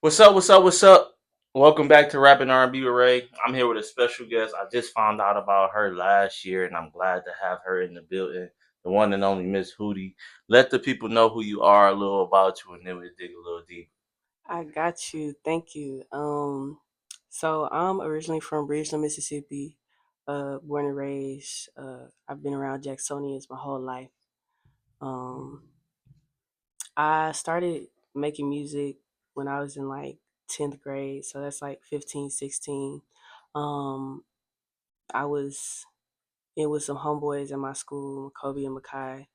What's up? What's up? What's up? Welcome back to Rap RnB with Ray. I'm here with a special guest. I just found out about her last year, and I'm glad to have her in the building. The one and only Myss Houdie. Let the people know who you are, a little about you, and then we'll dig a little deeper. I got you. Thank you. So I'm originally from Bridgeland, Mississippi. Born and raised. I've been around Jacksonians my whole life. Um, I started making music when I was in like 10th grade, so that's like 15, 16. Um, I was it was some homeboys in my school, Kobe and Makai,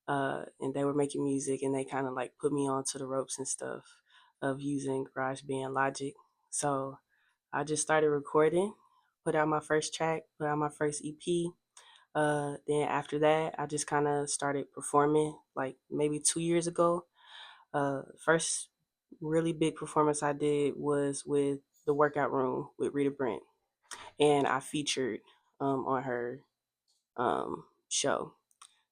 and they were making music, and they kind of like put me onto the ropes and stuff of using GarageBand Logic. So I just started recording, put out my first track, put out my first EP. Then after that, I just kind of started performing like maybe 2 years ago. First really big performance I did was with the Workout Room with Rita Brent, and I featured on her show.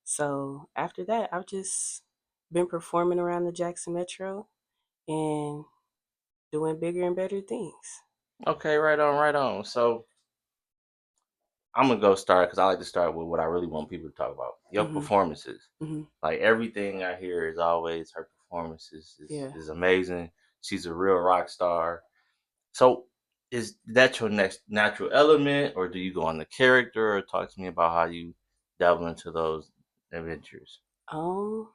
So after that, I've just been performing around the Jackson Metro and doing bigger and better things. Okay, right on, right on. So I'm gonna go start because I like to start with what I really want people to talk about. Your Mhm. performances. Mhm. Like everything I hear is always her performances is, Yeah. is amazing. She's a real rock star. So is that your next natural element, or do you go on the character, or talk to me about how you dabble into those adventures? Um,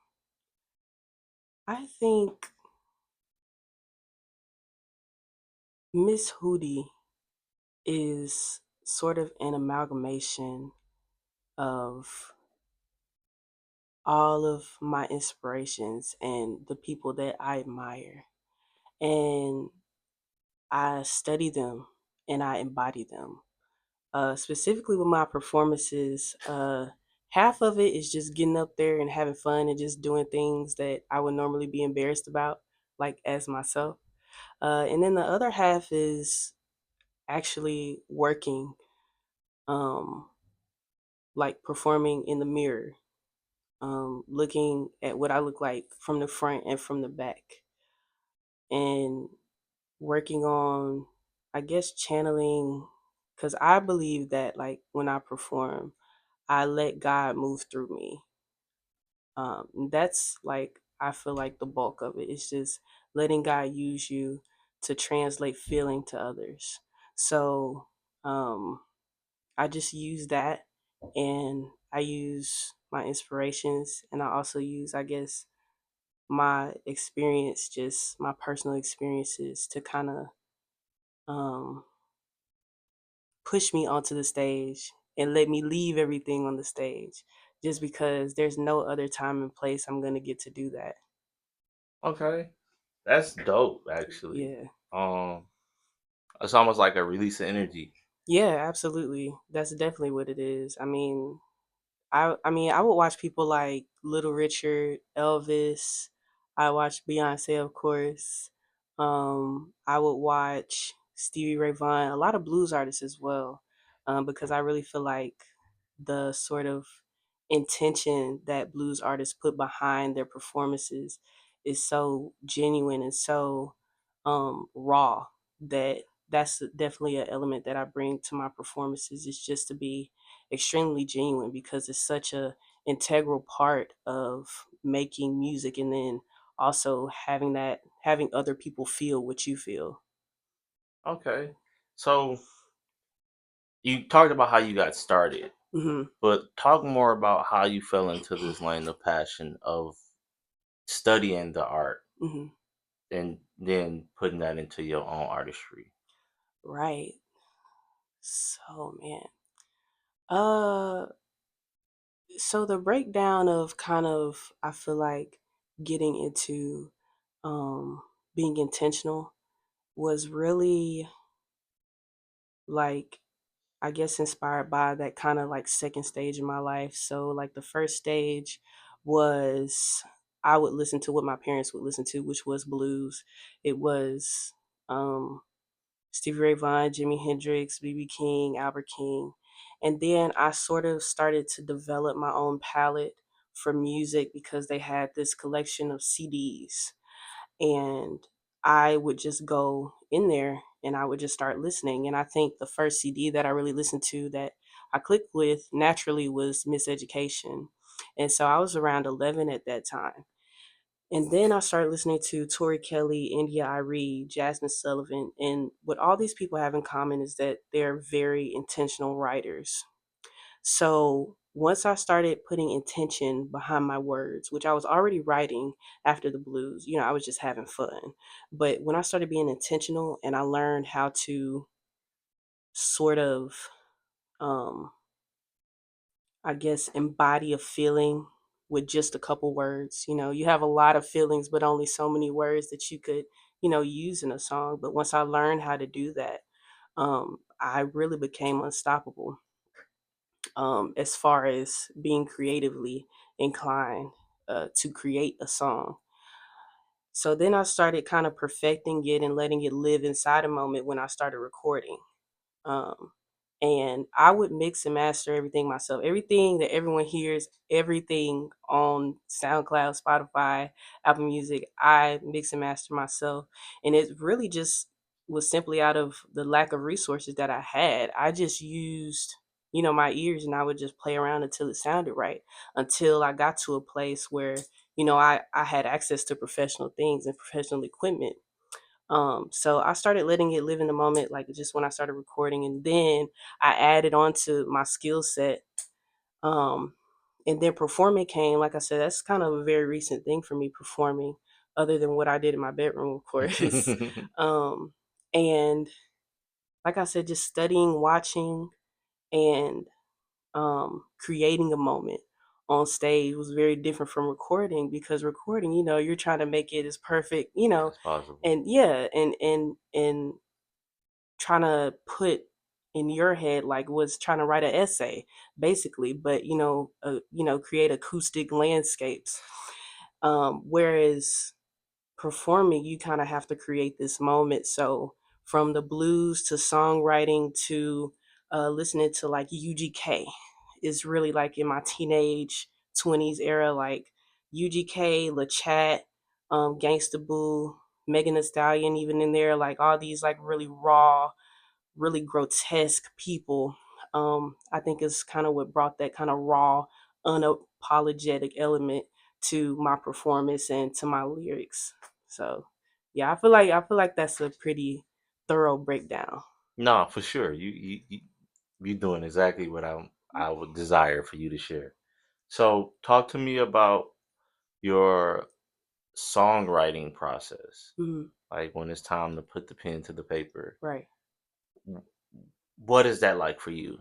I think Myss Houdie is sort of an amalgamation of all of my inspirations and the people that I admire. And I study them and I embody them. Specifically with my performances, half of it is just getting up there and having fun and just doing things that I would normally be embarrassed about, like as myself. And then the other half is actually working, um, like performing in the mirror, looking at what I look like from the front and from the back, and working on, I guess, channeling. Because I believe that, like, when I perform, I let God move through me. That's like I feel like the bulk of it. It's just letting God use you to translate feeling to others. So um, I just use that, and I use my inspirations, and I also use, I guess, my experience, just my personal experiences, to kind of um, push me onto the stage and let me leave everything on the stage, just because there's no other time and place I'm going to get to do that. Okay, that's dope. Actually, Yeah. um, it's almost like a release of energy. Yeah, absolutely. That's definitely what it is. I mean, I would watch people like Little Richard, Elvis. I watch Beyonce, of course. I would watch Stevie Ray Vaughan, a lot of blues artists as well, because I really feel like the sort of intention that blues artists put behind their performances is so genuine and so raw that that's definitely an element that I bring to my performances. Is just to be extremely genuine, because it's such a integral part of making music, and then also having other people feel what you feel. Okay, so you talked about how you got started, Hmm. but talk more about how you fell into this lane of passion of studying the art Hmm. and then putting that into your own artistry. Right. So man, uh so the breakdown of kind of, I feel like, getting into um being intentional was really, like, I guess, inspired by that kind of like second stage in my life. So like the first stage was, I would listen to what my parents would listen to, which was blues. It was um Stevie Ray Vaughan, Jimi Hendrix, BB King, Albert King. And then I sort of started to develop my own palette for music, because they had this collection of CDs. And I would just go in there and I would just start listening. And I think the first CD that I really listened to that I clicked with naturally was Miseducation. And so I was around 11 at that time. And then I started listening to Tori Kelly, India Irie, Jasmine Sullivan. And what all these people have in common is that they're very intentional writers. So once I started putting intention behind my words, which I was already writing after the blues, I was just having fun. But when I started being intentional and I learned how to sort of, um, I guess, embody a feeling with just a couple words, you have a lot of feelings, but only so many words that you could, use in a song. But once I learned how to do that, I really became unstoppable as far as being creatively inclined to create a song. So then I started kind of perfecting it and letting it live inside a moment when I started recording. Um, and I would mix and master everything myself. Everything that everyone hears, everything on SoundCloud, Spotify, Apple Music, I mix and master myself. And it really just was simply out of the lack of resources that I had. I just used, my ears, and I would just play around until it sounded right, until I got to a place where, I had access to professional things and professional equipment. So I started letting it live in the moment, like just when I started recording, and then I added on to my skill set. Um, and then performing came. Like I said, that's kind of a very recent thing for me, performing, other than what I did in my bedroom, of course. um, and like I said, just studying, watching, and creating a moment on stage was very different from recording, because recording, you're trying to make it as perfect, As possible. and yeah, and trying to put in your head like was trying to write an essay basically, but create acoustic landscapes. Whereas performing, you kind of have to create this moment. So from the blues to songwriting to listening to like UGK is really like in my teenage 20s era, like UGK, LaChat, Gangsta Boo, Megan Thee Stallion, even in there, like all these like really raw, really grotesque people. I think is kind of what brought that kind of raw, unapologetic element to my performance and to my lyrics. So, yeah, I feel like that's a pretty thorough breakdown. No, for sure. You doing exactly what I would desire for you to share. So talk to me about your songwriting process. Mhm. Like when it's time to put the pen to the paper. Right. What is that like for you?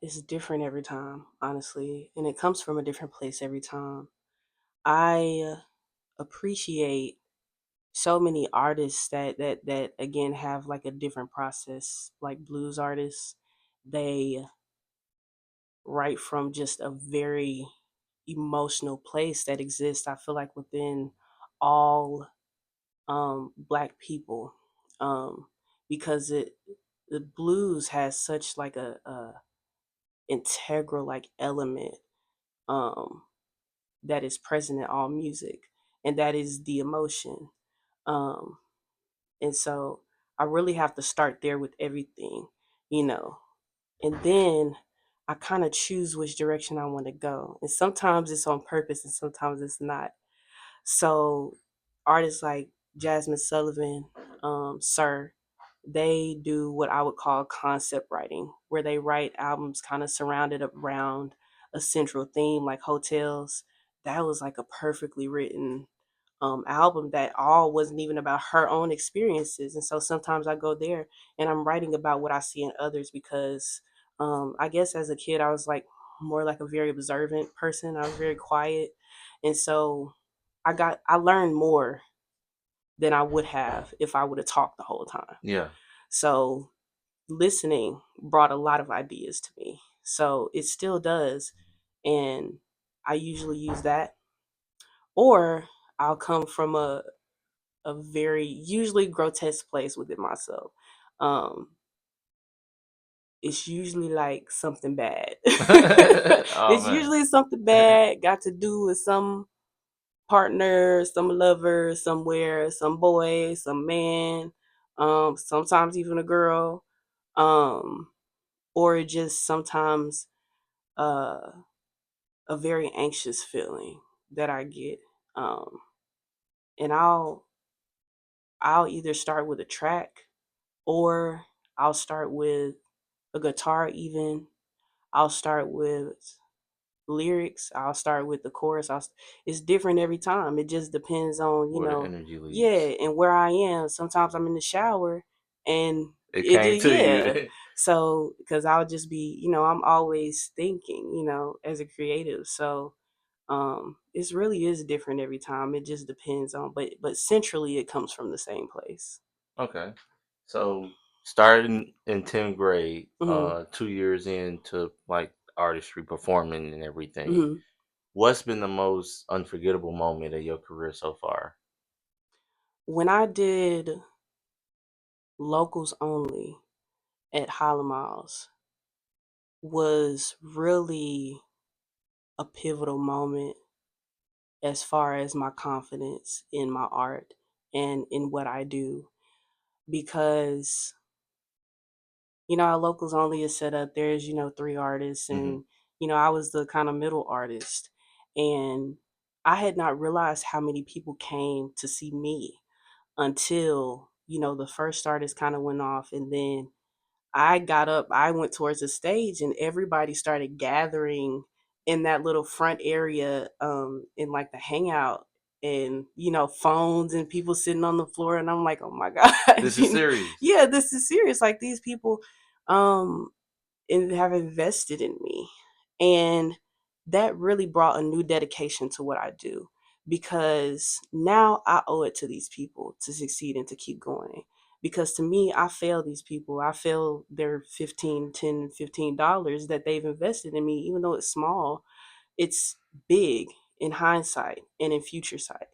It's different every time, honestly, and it comes from a different place every time. I appreciate so many artists that again have like a different process, like blues artists. They write from just a very emotional place that exists, I feel like, within all black people. um because the blues has such like a integral like element um that is present in all music, and that is the emotion. um And so I really have to start there with everything, you know. And then I kind of choose which direction I want to go. And sometimes it's on purpose and sometimes it's not. So artists like Jasmine Sullivan, Sir, they do what I would call concept writing, where they write albums kind of surrounded around a central theme, like Hotels. That was like a perfectly written album that all wasn't even about her own experiences. And so sometimes I go there and I'm writing about what I see in others, because I guess as a kid I was like more like a very observant person. I was very quiet, and so I learned more than I would have if I would have talked the whole time. Yeah. So listening brought a lot of ideas to me. So it still does, and I usually use that, or I'll come from a very usually grotesque place within myself. Um, it's usually like something bad. Oh It's man. usually something bad got to do with some partner, some lover somewhere, some boy, some man, sometimes even a girl, um, or just sometimes uh, a very anxious feeling that I get. Um, and I'll either start with a track or I'll start with a guitar even. I'll start with lyrics. I'll start with the chorus. It's different every time. It just depends on, Where the energy leads. yeah, and where I am. Sometimes I'm in the shower and It it came just, to yeah. you. So, because I'll just be, I'm always thinking, as a creative. So, it really is different every time. It just depends on, but centrally it comes from the same place. Okay. So starting in 10th grade, Hmm. 2 years into like artistry, performing and everything. Hmm. What's been the most unforgettable moment of your career so far? When I did locals only at Hollow Miles was really a pivotal moment as far as my confidence in my art and in what I do because how locals only is set up. There's three artists, Hmm. and I was the kind of middle artist, and I had not realized how many people came to see me until the first artist kind of went off, and then I got up, I went towards the stage, and everybody started gathering in that little front area, in like the hangout, and phones and people sitting on the floor, and I'm like, oh my god, This is serious. yeah, this is serious. Like these people, um, and have invested in me. And that really brought a new dedication to what I do because now I owe it to these people to succeed and to keep going. Because to me, I fail these people. I fail their 15, 10, $15 that they've invested in me, even though it's small, it's big in hindsight and in future sight.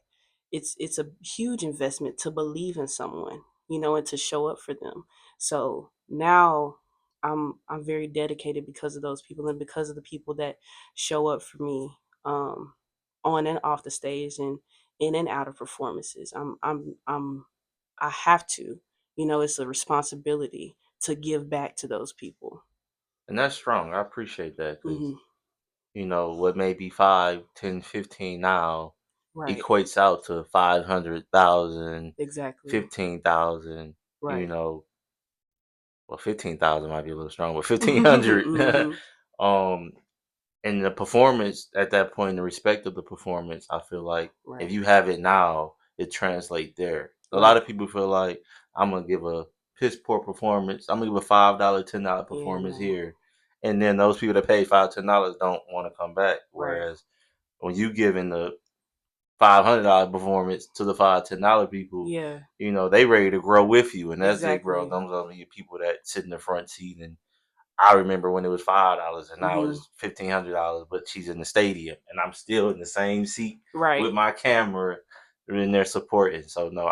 It's a huge investment to believe in someone, and to show up for them. So now I'm very dedicated because of those people and because of the people that show up for me, um, on and off the stage and in and out of performances. I have to, it's a responsibility to give back to those people. And that's strong. I appreciate that because, Hmm. what may be 5, 10, 15 now Right. equates out to 500,000, Exactly. 15,000, you Right. know, well, 15,000 might be a little strong, but 1,500. Hmm. um, and the performance at that point, the respect of the performance, I feel like if Right. you have it now, it translates there. A lot Right. of people feel like I'm gonna give a piss poor performance. I'm gonna give a $5, $10 Yeah. performance No. here, and then those people that pay $5, $10 don't want to come back. Right. Whereas when you giving the $500 performance to the $5, $10 people, Yeah. they ready to grow with you, and as they grow, Exactly. those are the people that sit in the front seat. And I remember when it was $5 and now Hmm. it's $1,500, but she's in the stadium and I'm still in the same seat Right. with my camera in there supporting. So no,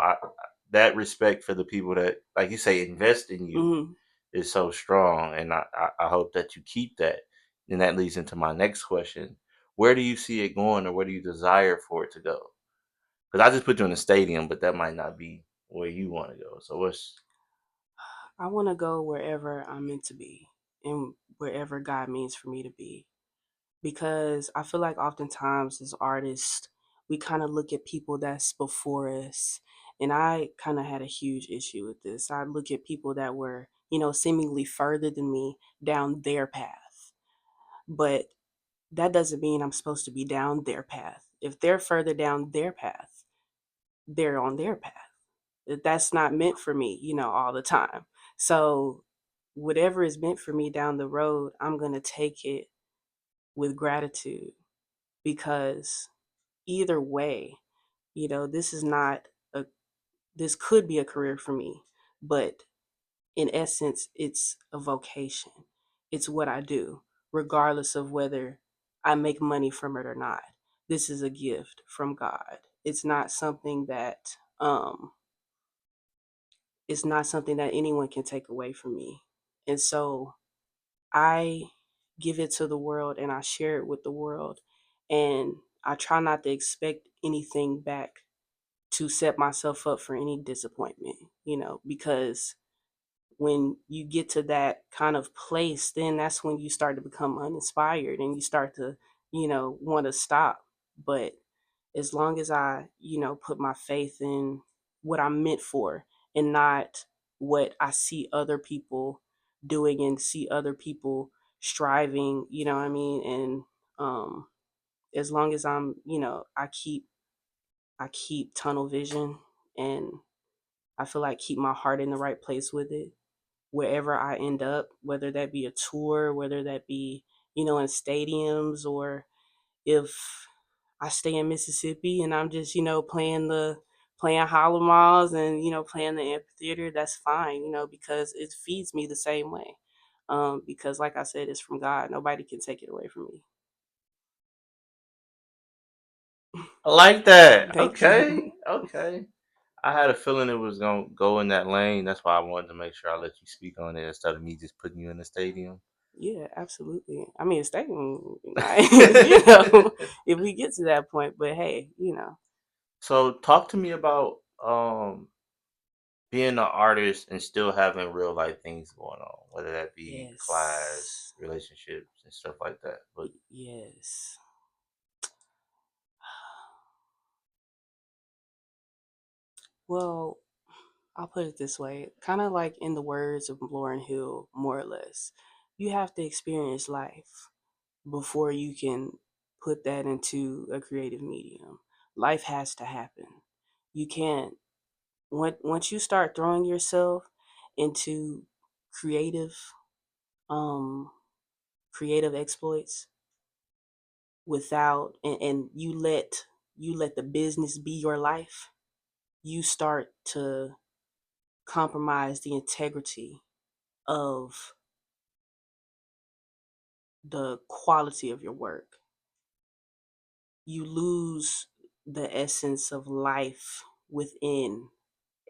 that respect for the people that, like you say, invest in you Hmm. is so strong, and I hope that you keep that. And that leads into my next question: where do you see it going, or where do you desire for it to go? Because I just put you in the stadium, but that might not be where you want to go. So what's I want to go wherever I'm meant to be and wherever God means for me to be. Because I feel like oftentimes as artists, we kind of look at people that's before us. And I kind of had a huge issue with this. I look at people that were, seemingly further than me down their path. But that doesn't mean I'm supposed to be down their path. If they're further down their path, they're on their path. That's not meant for me, all the time. So whatever is meant for me down the road, I'm going to take it with gratitude because either way, this is not a this could be a career for me, but in essence, it's a vocation. It's what I do, regardless of whether I make money from it or not. This is a gift from God. It's not something that anyone can take away from me. And so I give it to the world and I share it with the world. And I try not to expect anything back to set myself up for any disappointment, because when you get to that kind of place, then that's when you start to become uninspired and you start to, want to stop. But as long as I, put my faith in what I'm meant for and not what I see other people doing and see other people striving, you know what I mean? And as long as I keep tunnel vision, and I feel like keep my heart in the right place with it, wherever I end up, whether that be a tour, whether that be, in stadiums, or if I stay in Mississippi and I'm just, playing hollow malls and, playing the amphitheater, that's fine, because it feeds me the same way. Because like I said, it's from God. Nobody can take it away from me. I like that. Thank Okay, you. okay. I had a feeling it was gonna go in that lane. That's why I wanted to make sure I let you speak on it instead of me just putting you in the stadium. Yeah, absolutely. I mean, staying nice, if we get to that point. But hey, So talk to me about being an artist and still having real life things going on, whether that be class, yes, relationships, and stuff like that. But yes. Well, I'll put it this way, kind of like in the words of Lauren Hill, more or less. You have to experience life before you can put that into a creative medium. Life has to happen. You can't once you start throwing yourself into creative um creative exploits without and you let the business be your life, you start to compromise the integrity of the quality of your work. You lose the essence of life within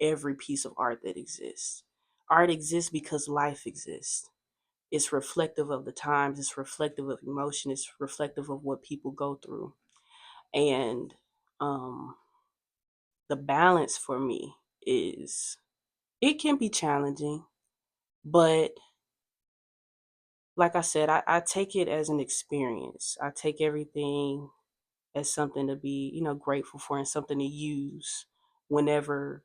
every piece of art that exists. Art exists because life exists. It's reflective of the times, it's reflective of emotion, it's reflective of what people go through. And um, the balance for me is it can be challenging, but like I said, I take it as an experience. I take everything as something to be, grateful for and something to use whenever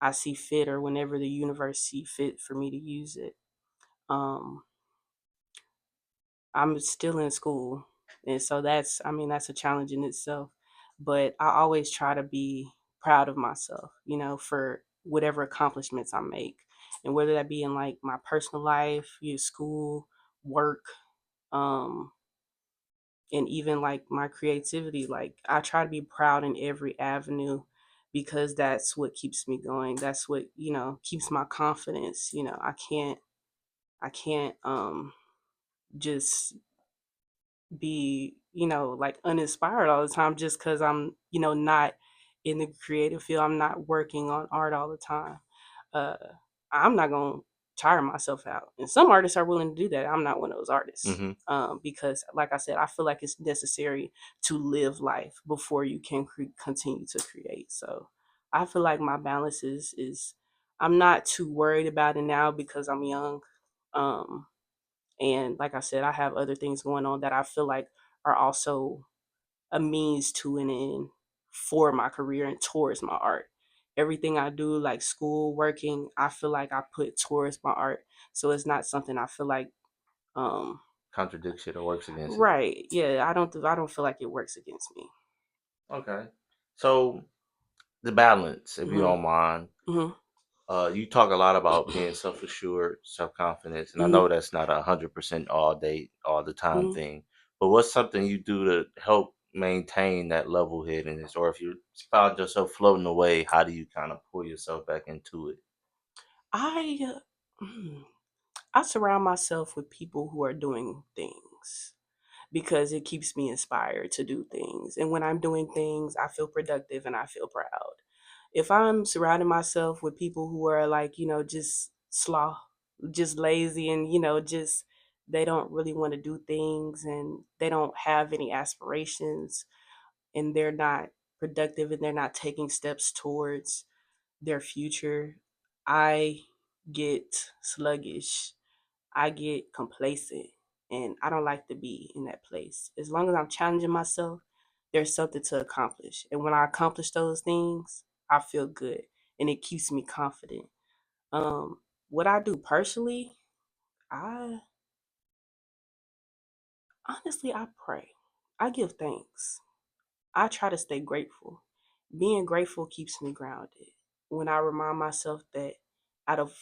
I see fit or whenever the universe see fit for me to use it. Um, I'm still in school, and so that's a challenge in itself. But I always try to be proud of myself, for whatever accomplishments I make, and whether that be in like my personal life, school, work, um, and even like my creativity. Like I try to be proud in every avenue because that's what keeps me going. That's what, keeps my confidence. I can't just be, like uninspired all the time just because I'm, not in the creative field. I'm not working on art all the time. Uh, I'm not going to tire myself out. And some artists are willing to do that. I'm not one of those artists. hmm Because, like I said, I feel like it's necessary to live life before you can continue to create. So I feel like my balance is I'm not too worried about it now because I'm young. Um, and like I said, I have other things going on that I feel like are also a means to an end for my career and towards my art. Everything I do, like school, working, I feel like I put towards my art. So it's not something I feel like, um, contradicts it or works against it. right. Yeah, I don't feel like it works against me. Okay. So the balance, if you Mhm. don't mind. Mhm. You talk a lot about being self assured, self confidence, and I Mhm. know that's not 100% all day, all the time Mhm. thing. But what's something you do to help maintain that level headedness, or if you found yourself floating away, how do you kind of pull yourself back into it? I mm, I surround myself with people who are doing things because it keeps me inspired to do things. And when I'm doing things, I feel productive and I feel proud. If I'm surrounding myself with people who are like, just sloth, just lazy and, just they don't really want to do things and they don't have any aspirations and they're not productive and they're not taking steps towards their future, I get sluggish. I get complacent and I don't like to be in that place. As long as I'm challenging myself, there's something to accomplish. And when I accomplish those things, I feel good and it keeps me confident. Um, what I do personally, I honestly I pray. I give thanks. I try to stay grateful. Being grateful keeps me grounded. When I remind myself that out of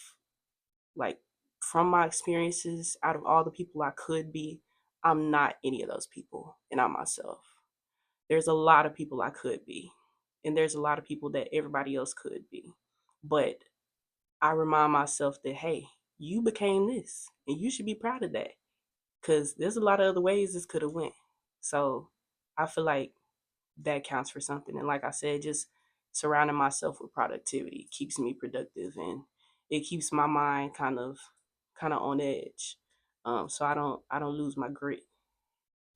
like from my experiences, out of all the people I could be, I'm not any of those people and I'm myself. There's a lot of people I could be, and there's a lot of people that everybody else could be. But I remind myself that, hey, you became this and you should be proud of that because there's a lot of other ways this could have went. So I feel like that counts for something. And like I said, just surrounding myself with productivity keeps me productive and it keeps my mind kind of on edge. So I don't lose my grit.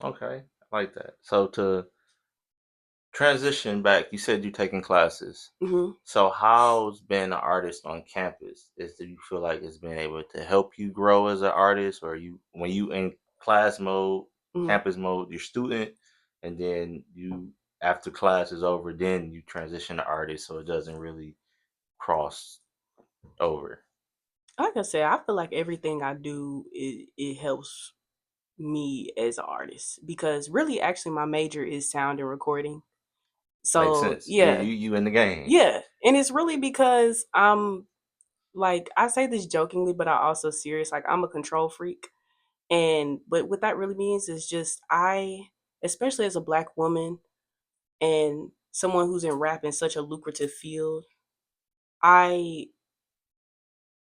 Okay, I like that. So to transition back, you said you're taking classes. Hmm. So how's being an artist on campus? Do you feel like it's been able to help you grow as an artist, or you when you in class mode, Hmm. campus mode, you're student, and then you after class is over, then you transition to artist, so it doesn't really cross over. Like I said, I feel like everything I do it helps me as an artist because really, actually, my major is sound and recording. Makes So sense. Yeah, yeah, you in the game. yeah, and it's really because I'm like I say this jokingly, but I also serious. Like I'm a control freak. And but what that really means is just especially as a black woman and someone who's in rap in such a lucrative field, I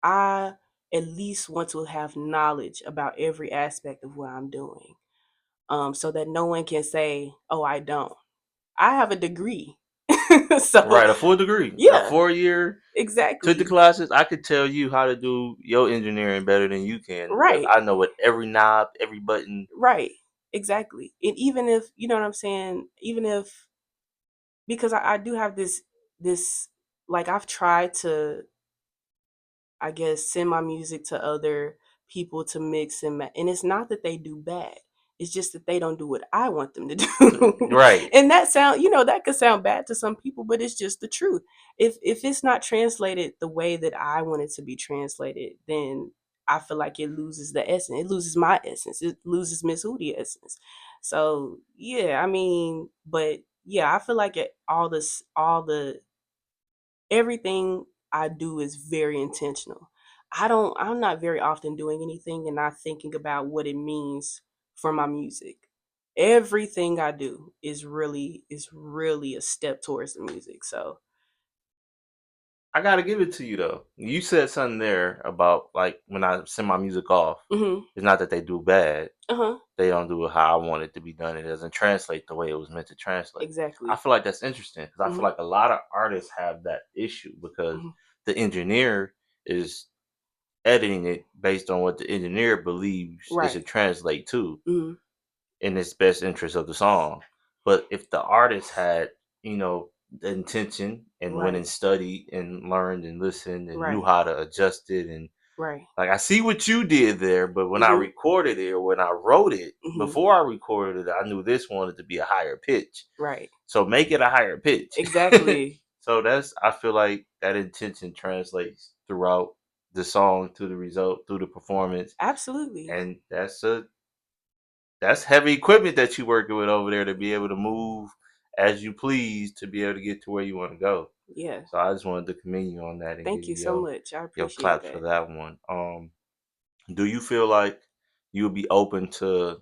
I at least want to have knowledge about every aspect of what I'm doing. So that no one can say, "Oh, I don't." I have a degree. So, Right, a full degree, a yeah, 4 year. Took the exactly. classes. I could tell you how to do your engineering better than you can because Right. I know what every knob, every button. Right. Exactly. And even if, you know what I'm saying, even if because I do have this like I've tried to I guess send my music to other people to mix and it's not that they do bad. It's just that they don't do what I want them to do. Right. And that sound, that could sound bad to some people, but it's just the truth. If it's not translated the way that I want it to be translated, then I feel like it loses the essence. It loses my essence. It loses Myss Houdie essence. So yeah, I mean, but yeah, I feel like all the everything I do is very intentional. I'm not very often doing anything and not thinking about what it means for my music. Everything I do is really a step towards the music. So, I gotta give it to you though. You said something there about like when I send my music off. mhm. It's not that they do bad. Uh-huh. They don't do it how I want it to be done. It doesn't translate the way it was meant to translate. I Exactly. feel like that's interesting because I feel Mhm. like a lot of artists have that issue because Mhm. the engineer is editing it based on what the engineer believes it Right. should translate to Mhm. in its best interest of the song. But if the artist had, the intention and went Right. and studied and learned and listened and knew Right. how to adjust it and Right. like I see what you did there, but when I Mhm. recorded it or when I wrote it, Mhm. before I recorded it, I knew this wanted to be a higher pitch. Right. So make it a higher pitch. Exactly. So I feel like that intention translates throughout the song to the result, through the performance. Absolutely. And that's heavy equipment that you working with over there to be able to move as you please to be able to get to where you want to go. Yeah. So I just wanted to commend you on that and give Thank you you so much. I your appreciate claps for that. that one. Do you feel like you would be open to,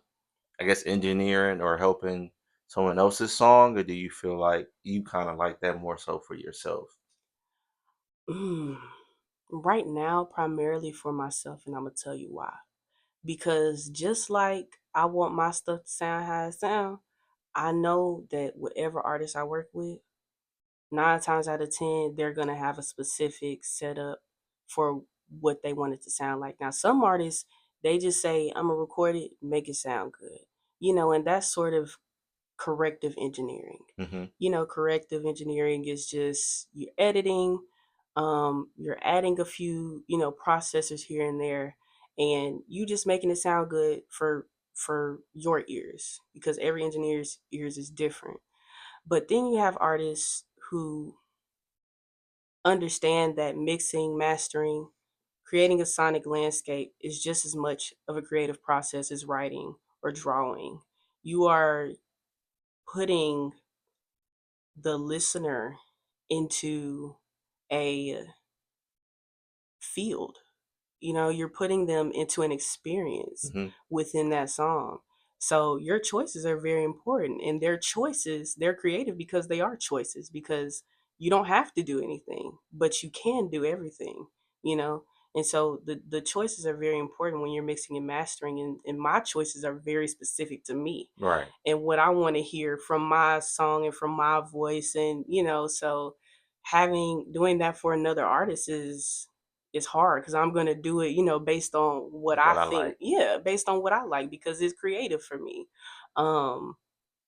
I guess, engineering or helping someone else's song, or do you feel like you kind of like that more so for yourself? Mm. Right now, primarily for myself, and I'm gonna tell you why. Because just like I want my stuff to sound how it sound, I know that whatever artist I work with, 9 times out of 10, they're gonna have a specific setup for what they want it to sound like. Now, some artists They just say, I'm gonna record it, make it sound good. And that's sort of corrective engineering. Hmm. Corrective engineering is just you're editing, you're adding a few, processors here and there, and you just making it sound good for your ears because every engineer's ears is different. But then you have artists who understand that mixing, mastering, creating a sonic landscape is just as much of a creative process as writing or drawing. You are putting the listener into a field. You're putting them into an experience Hmm. within that song. So your choices are very important, and their choices, they're creative because they are choices, because you don't have to do anything, but you can do everything, you know? And so the choices are very important when you're mixing and mastering, and my choices are very specific to me Right. and what I want to hear from my song and from my voice. And, so having doing that for another artist is hard because I'm gonna do it, based on what I What I think. like. Yeah, based on what I like because it's creative for me. Um,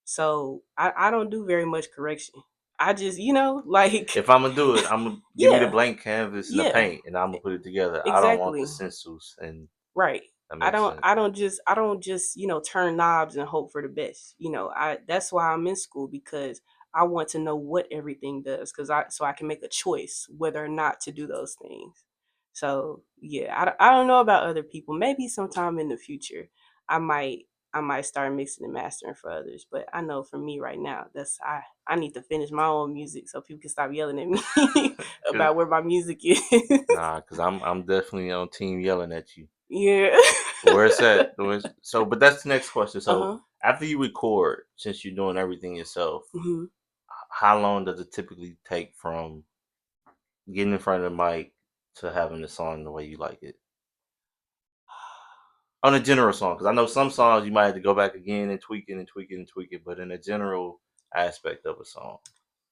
so I don't do very much correction. I just, like If I'm gonna do it, I'm gonna give me the yeah, blank canvas and the yeah, paint, and I'm gonna put it together. I don't want the exactly. stencils, and Right. that I makes don't sense. I don't just I don't just, turn knobs and hope for the best. I that's why I'm in school because I want to know what everything does cuz I can make a choice whether or not to do those things. So, yeah, I don't know about other people. Maybe sometime in the future I might I might start mixing and mastering for others, but I know for me right now, I need to finish my own music so people can stop yelling at me Cause about where my music is. nah, cause I'm definitely on team yelling at you. Yeah. Where it's at. So, but that's the next question. So, Uh-huh. after you record, since you're doing everything yourself, Mhm. how long does it typically take from getting in front of the mic to having the song the way you like it? On a general song, because I know some songs you might have to go back again and tweak it and tweak it and tweak it, but in a general aspect of a song.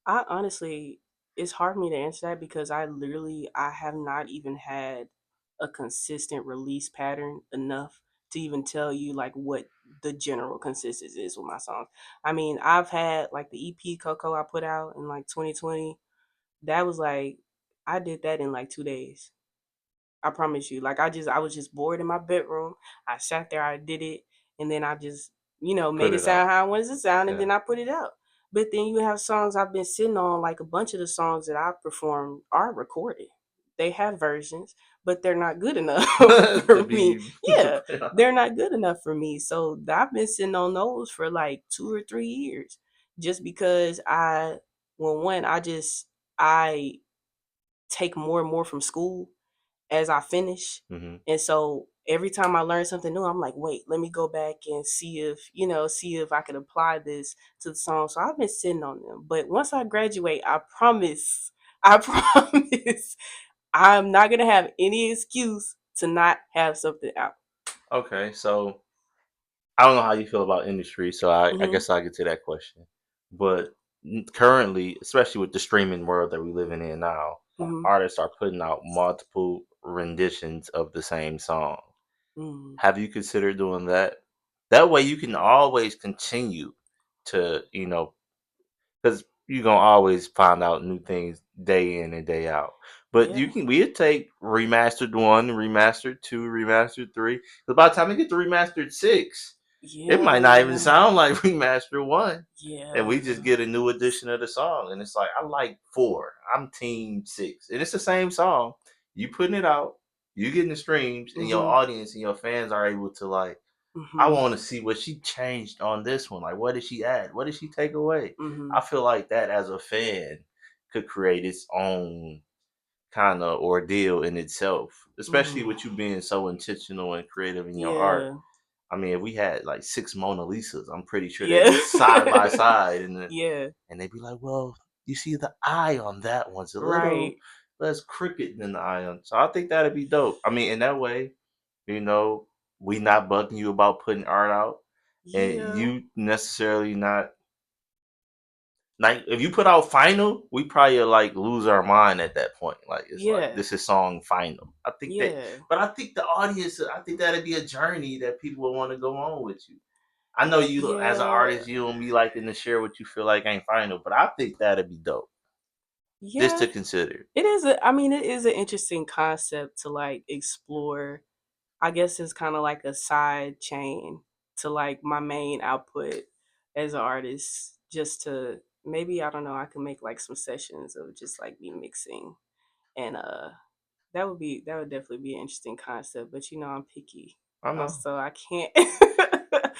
I honestly, it's hard for me to answer that because I have not even had a consistent release pattern enough to even tell you like what the general consistency is with my songs. I mean, I've had like the EP Coco I put out in like 2020. That was like I did that in like 2 days. I promise you. Like I was just bored in my bedroom. I sat there, I did it, and then I just, Put made it it out. sound how I wanted it to sound, and Yeah. then I put it out. But then you have songs I've been sitting on, like a bunch of the songs that I've performed are recorded. They have versions, but they're not good enough To for me. be to Yeah, put it out. they're not good enough for me. So I've been sitting on those for like 2 or 3 years, just because well, one, I take more and more from school as I finish. Hmm. And so every time I learn something new, I'm like, wait, let me go back and see if I can apply this to the song. So I've been sitting on them. But once I graduate, I promise, I'm not gonna have any excuse to not have something out. Okay, so I don't know how you feel about industry, so I Mhm. guess I'll get to that question. But currently, especially with the streaming world that we're living in now, Mhm. artists are putting out multiple renditions of the same song. Mhm. Have you considered doing that? That way, you can always continue to, because you're gonna always find out new things day in and day out. But Yeah. we'd take remastered one, remastered two, remastered three. Because by the time we get to remastered six, it might not even Yeah. sound like remastered one. And we just Yeah. get a new edition of the song. And it's like, I like four. I'm team six. And it's the same song. You putting it out, you getting the streams, and your Mhm. audience and your fans are able to like, I Mhm. want to see what she changed on this one. Like, what did she add? What did she take away? I Mhm. feel like that as a fan could create its own kind of ordeal in itself, especially Mhm. with you being so intentional and creative in your art. Yeah. I mean, if we had like six Mona Lisas, I'm pretty sure they'd Yeah. be side by side, Yeah. and they'd be like, "Well, you see the eye on that one's a little Right. less crooked than the eye on." So I think that'd be dope. I mean, in that way, you know, we not bugging you about putting art out, and Yeah. you necessarily not Like if you put out final, we probably like lose our mind at that point. Like it's like Yeah, this is song final. I think that, yeah, but I think the audience, I think that'd be a journey that people would want to go on with you. I know you as an yeah, artist, you don't be liking to share what you feel like ain't final, but I think that'd be dope just yeah. to consider. It is a. I mean, it is an interesting concept to like explore. I guess it's kind of like a side chain to like my main output as an artist, just to maybe I don't know. I can make like some sessions of just like me mixing, and that would definitely be an interesting concept. But you know, I'm picky, I know. so I can't.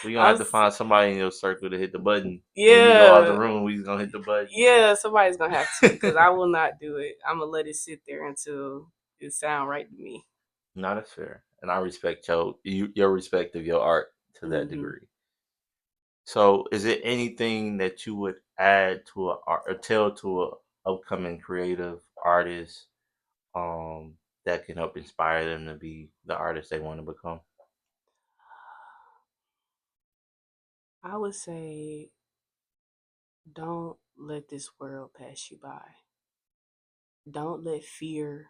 We gonna I'm have to find somebody in your circle to hit the button when you go out the yeah, room. We just gonna hit the button. yeah. Somebody's gonna have to because I will not do it. I'm gonna let it sit there until it sound right to me. No, that's fair, and I respect your respect of your art to that Hmm. degree. So, is it anything that you would add to a or tell to a upcoming creative artist that can help inspire them to be the artist they want to become? I would say don't let this world pass you by. Don't let fear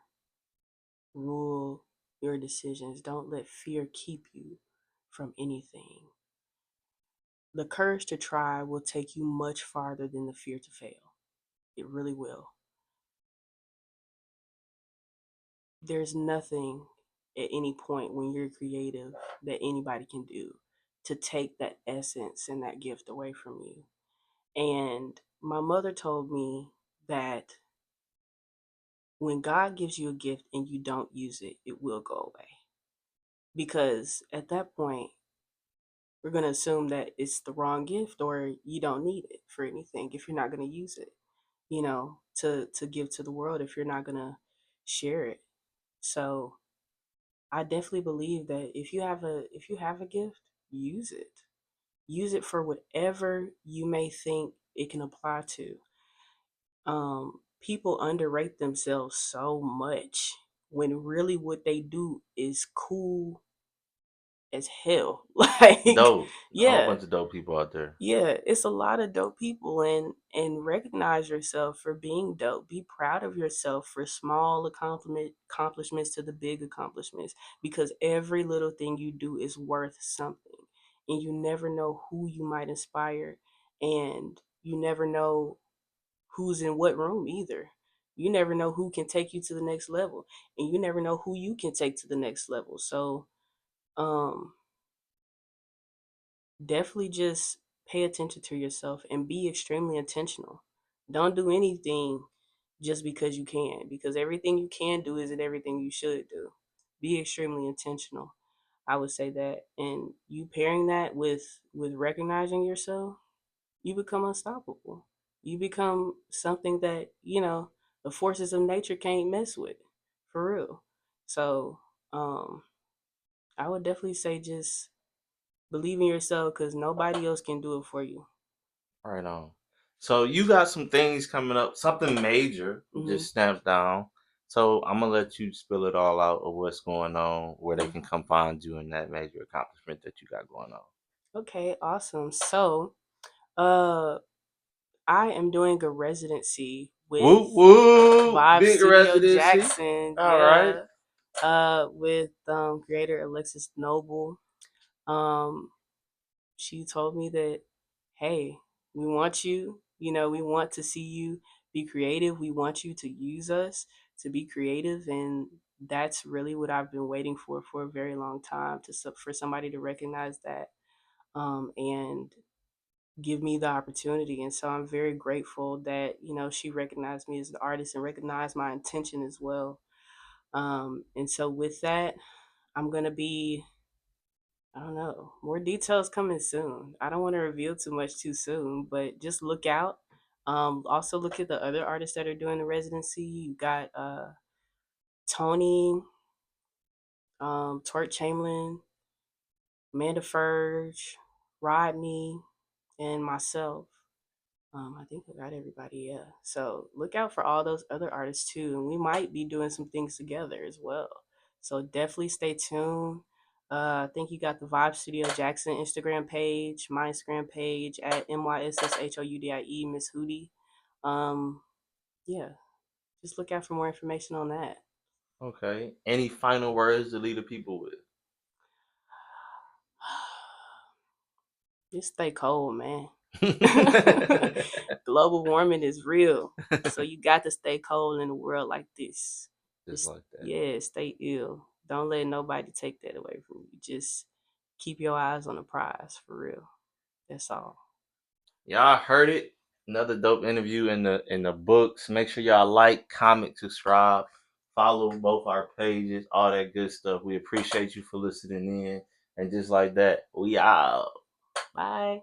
rule your decisions. Don't let fear keep you from anything. The courage to try will take you much farther than the fear to fail. It really will. There's nothing at any point when you're creative that anybody can do to take that essence and that gift away from you. And my mother told me that when God gives you a gift and you don't use it, it will go away. Because at that point, we're going to assume that it's the wrong gift or you don't need it for anything if you're not going to use it, you know, to give to the world if you're not going to share it. So, I definitely believe that if you have a gift, use it. Use it for whatever you may think it can apply to. People underrate themselves so much when really what they do is cool as hell. Like, Dope, a whole yeah, bunch of dope people out there. yeah, it's a lot of dope people, and recognize yourself for being dope. Be proud of yourself for small accomplishments to the big accomplishments because every little thing you do is worth something. And you never know who you might inspire, and you never know who's in what room either. You never know who can take you to the next level, and you never know who you can take to the next level. So, um definitely just pay attention to yourself and be extremely intentional. Don't do anything just because you can, because everything you can do isn't everything you should do. Be extremely intentional. I would say that, and you pairing that with recognizing yourself, you become unstoppable. You become something that the forces of nature can't mess with, for real. So, um, I would definitely say just believe in yourself because nobody else can do it for you. Right on. So you got some things coming up, something major Hmm. just snapped down. So I'm gonna let you spill it all out of what's going on, where they can Hmm. come find you and that major accomplishment that you got going on. Okay, awesome. So, uh, I am doing a residency with Woo woo! Vibe Big Studio residency. Jackson. All right. Yeah, with creator Alexis Noble. Um, she told me that, hey, we want you. You know, we want to see you be creative. We want you to use us to be creative, and that's really what I've been waiting for a very long time for somebody to recognize that, and give me the opportunity. And so I'm very grateful that she recognized me as the artist and recognized my intention as well. And so with that, I'm gonna be, I don't know, more details coming soon. I don't want to reveal too much too soon, but just look out. Also look at the other artists that are doing the residency. You got Tony, Tort Chamberlain, Amanda Furge, Rodney, and myself. I think I got everybody, yeah. So look out for all those other artists too, and we might be doing some things together as well. So definitely stay tuned. I think you got the Vibe Studio Jackson Instagram page, my Instagram page at MySSHOUDIE, Myss Houdie. Um, yeah, just look out for more information on that. Okay. Any final words to leave the people with? Just stay cold, man. Global warming is real. So you got to stay cold in a world like this. Just Just like that. yeah, stay ill. Don't let nobody take that away from you. Just keep your eyes on the prize for real. That's all. Y'all heard it. Another dope interview in the books. Make sure y'all like, comment, subscribe, follow both our pages, all that good stuff. We appreciate you for listening in. And just like that, we out. Bye.